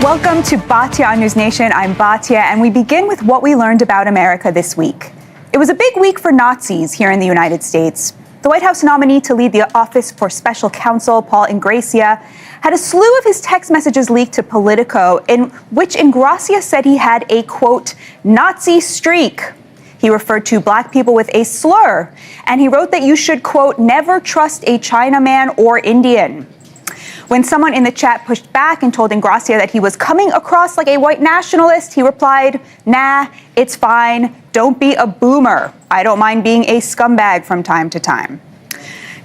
Welcome to Batya on News Nation. I'm Batya, and we begin with what we learned about America this week. It was a big week for Nazis here in the United States. The White House nominee to lead the Office for Special Counsel, Paul Ingrassia, had a slew of his text messages leaked to Politico, in which Ingrassia said he had a, quote, Nazi streak. He referred to black people with a slur, and he wrote that you should, quote, never trust a Chinaman or Indian. When someone in the chat pushed back and told Ingrassia that he was coming across like a white nationalist, he replied, nah, it's fine. Don't be a boomer. I don't mind being a scumbag from time to time.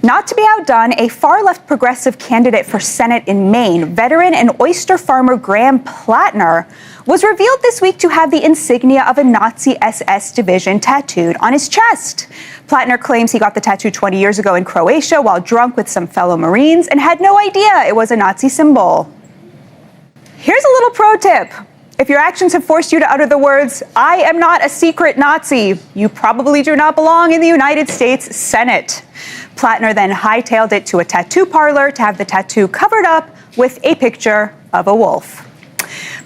Not to be outdone, a far-left progressive candidate for Senate in Maine, veteran and oyster farmer Graham Plattner, was revealed this week to have the insignia of a Nazi SS division tattooed on his chest. Plattner claims he got the tattoo 20 years ago in Croatia while drunk with some fellow Marines and had no idea it was a Nazi symbol. Here's a little pro tip. If your actions have forced you to utter the words, I am not a secret Nazi, you probably do not belong in the United States Senate. Plattner then hightailed it to a tattoo parlor to have the tattoo covered up with a picture of a wolf.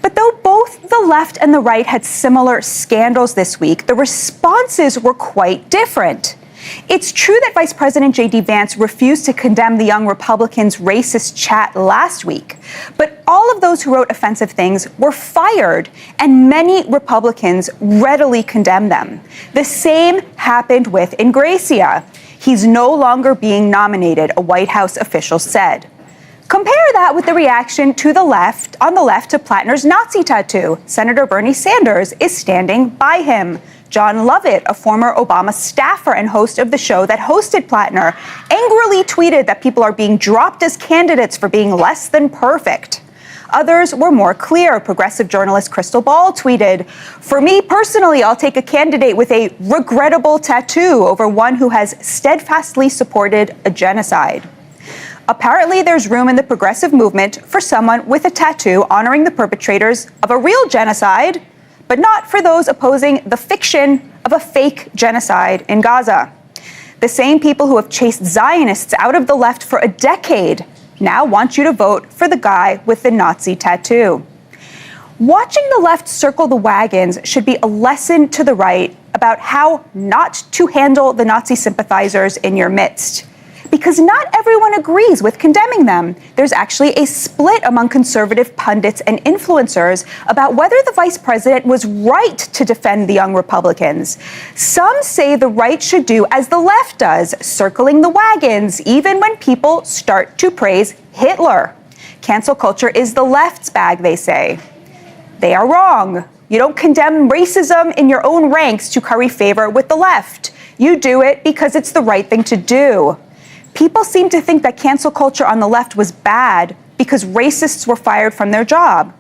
But though both the left and the right had similar scandals this week, the responses were quite different. It's true that Vice President J.D. Vance refused to condemn the young Republicans' racist chat last week, but all of those who wrote offensive things were fired, and many Republicans readily condemned them. The same happened with Ingrassia. He's no longer being nominated, a White House official said. Compare that with the reaction to the left, on the left, to Plattner's Nazi tattoo. Senator Bernie Sanders is standing by him. John Lovett, a former Obama staffer and host of the show that hosted Plattner, angrily tweeted that people are being dropped as candidates for being less than perfect. Others were more clear. Progressive journalist Crystal Ball tweeted, for me personally, I'll take a candidate with a regrettable tattoo over one who has steadfastly supported a genocide. Apparently, there's room in the progressive movement for someone with a tattoo honoring the perpetrators of a real genocide, but not for those opposing the fiction of a fake genocide in Gaza. The same people who have chased Zionists out of the left for a decade now want you to vote for the guy with the Nazi tattoo. Watching the left circle the wagons should be a lesson to the right about how not to handle the Nazi sympathizers in your midst. Because not everyone agrees with condemning them. There's actually a split among conservative pundits and influencers about whether the vice president was right to defend the young Republicans. Some say the right should do as the left does, circling the wagons, even when people start to praise Hitler. Cancel culture is the left's bag, they say. They are wrong. You don't condemn racism in your own ranks to curry favor with the left. You do it because it's the right thing to do. People seem to think that cancel culture on the left was bad because racists were fired from their job.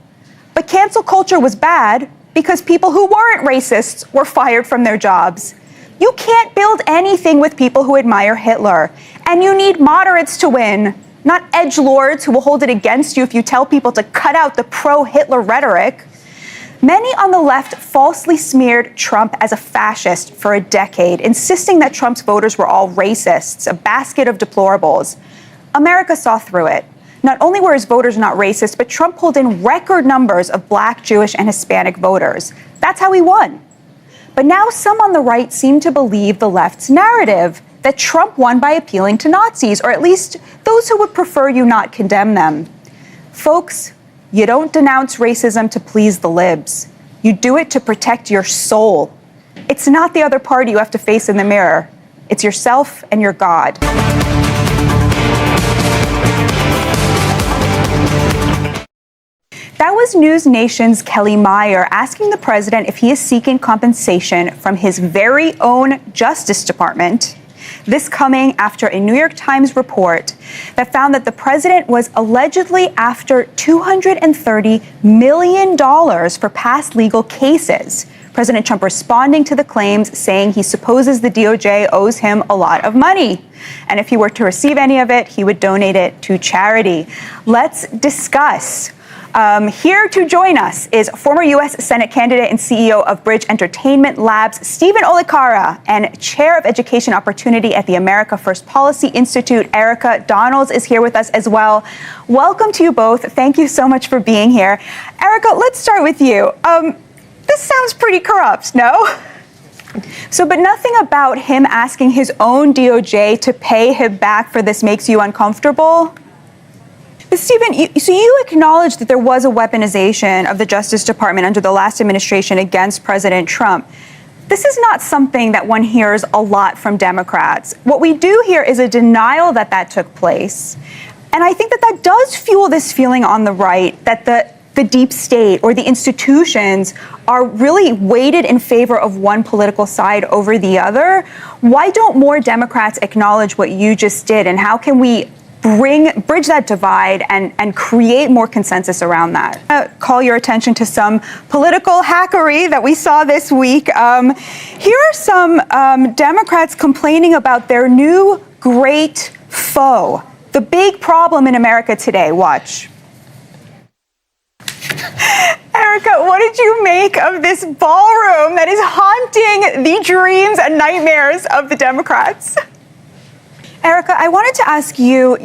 But cancel culture was bad because people who weren't racists were fired from their jobs. You can't build anything with people who admire Hitler. And you need moderates to win, not edgelords who will hold it against you if you tell people to cut out the pro-Hitler rhetoric. Many on the left falsely smeared Trump as a fascist for a decade, insisting that Trump's voters were all racists, a basket of deplorables. America saw through it. Not only were his voters not racist, but Trump pulled in record numbers of black, Jewish, and Hispanic voters. That's how he won. But now some on the right seem to believe the left's narrative, that Trump won by appealing to Nazis, or at least those who would prefer you not condemn them. Folks, you don't denounce racism to please the libs. You do it to protect your soul. It's not the other party you have to face in the mirror. It's yourself and your God. That was News Nation's Kelly Meyer asking the president if he is seeking compensation from his very own Justice Department. This coming after a New York Times report that found that the president was allegedly after $230 million for past legal cases. President Trump responding to the claims, saying he supposes the DOJ owes him a lot of money. And if he were to receive any of it, he would donate it to charity. Let's discuss. Here to join us is former U.S. Senate candidate and CEO of Bridge Entertainment Labs, Stephen Olikara, and Chair of Education Opportunity at the America First Policy Institute, Erica Donalds, is here with us as well. Welcome to you both. Thank you so much for being here. Erica, let's start with you. This sounds pretty corrupt, no? But nothing about him asking his own DOJ to pay him back for this makes you uncomfortable? But Stephen, you acknowledge that there was a weaponization of the Justice Department under the last administration against President Trump. This is not something that one hears a lot from Democrats. What we do hear is a denial that that took place. And I think that that does fuel this feeling on the right that the deep state or the institutions are really weighted in favor of one political side over the other. Why don't more Democrats acknowledge what you just did, and how can we bridge that divide and create more consensus around that? Call your attention to some political hackery that we saw this week. Here are some Democrats complaining about their new great foe, the big problem in America today. Watch. Erica, what did you make of this ballroom that is haunting the dreams and nightmares of the Democrats? Erica, I wanted to ask you,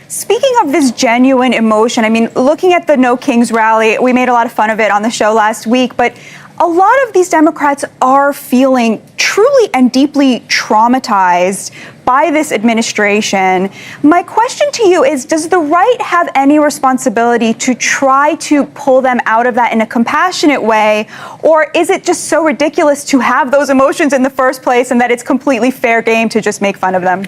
speaking of this genuine emotion, I mean, looking at the No Kings rally, we made a lot of fun of it on the show last week, but a lot of these Democrats are feeling truly and deeply traumatized by this administration. My question to you is, does the right have any responsibility to try to pull them out of that in a compassionate way? Or is it just so ridiculous to have those emotions in the first place and that it's completely fair game to just make fun of them?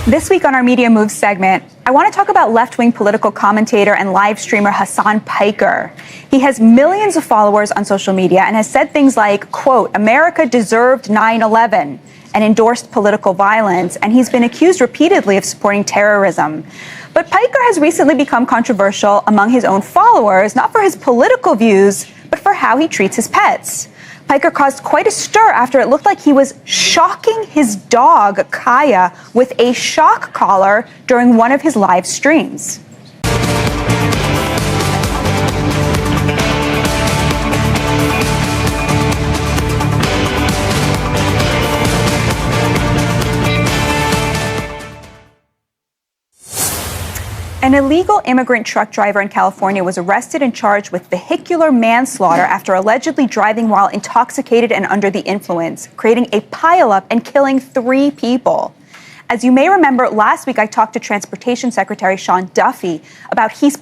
This week on our Media Moves segment, I want to talk about left-wing political commentator and live streamer Hassan Piker. He has millions of followers on social media and has said things like, quote, "America deserved 9/11," and endorsed political violence, and he's been accused repeatedly of supporting terrorism. But Piker has recently become controversial among his own followers, not for his political views, but for how he treats his pets. Piker caused quite a stir after it looked like he was shocking his dog, Kaya, with a shock collar during one of his live streams. An illegal immigrant truck driver in California was arrested and charged with vehicular manslaughter after allegedly driving while intoxicated and under the influence, creating a pileup and killing 3 people. As you may remember, last week I talked to Transportation Secretary Sean Duffy about how he's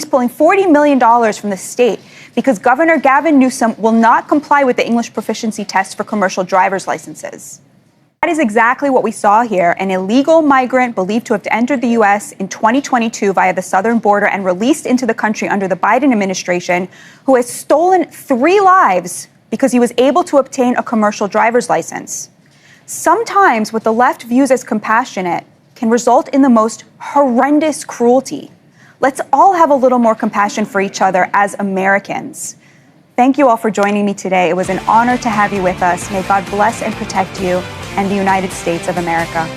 pulling $40 million from the state because Governor Gavin Newsom will not comply with the English proficiency test for commercial driver's licenses. That is exactly what we saw here, an illegal migrant believed to have entered the U.S. in 2022 via the southern border and released into the country under the Biden administration, who has stolen 3 lives because he was able to obtain a commercial driver's license. Sometimes what the left views as compassionate can result in the most horrendous cruelty. Let's all have a little more compassion for each other as Americans. Thank you all for joining me today. It was an honor to have you with us. May God bless and protect you and the United States of America.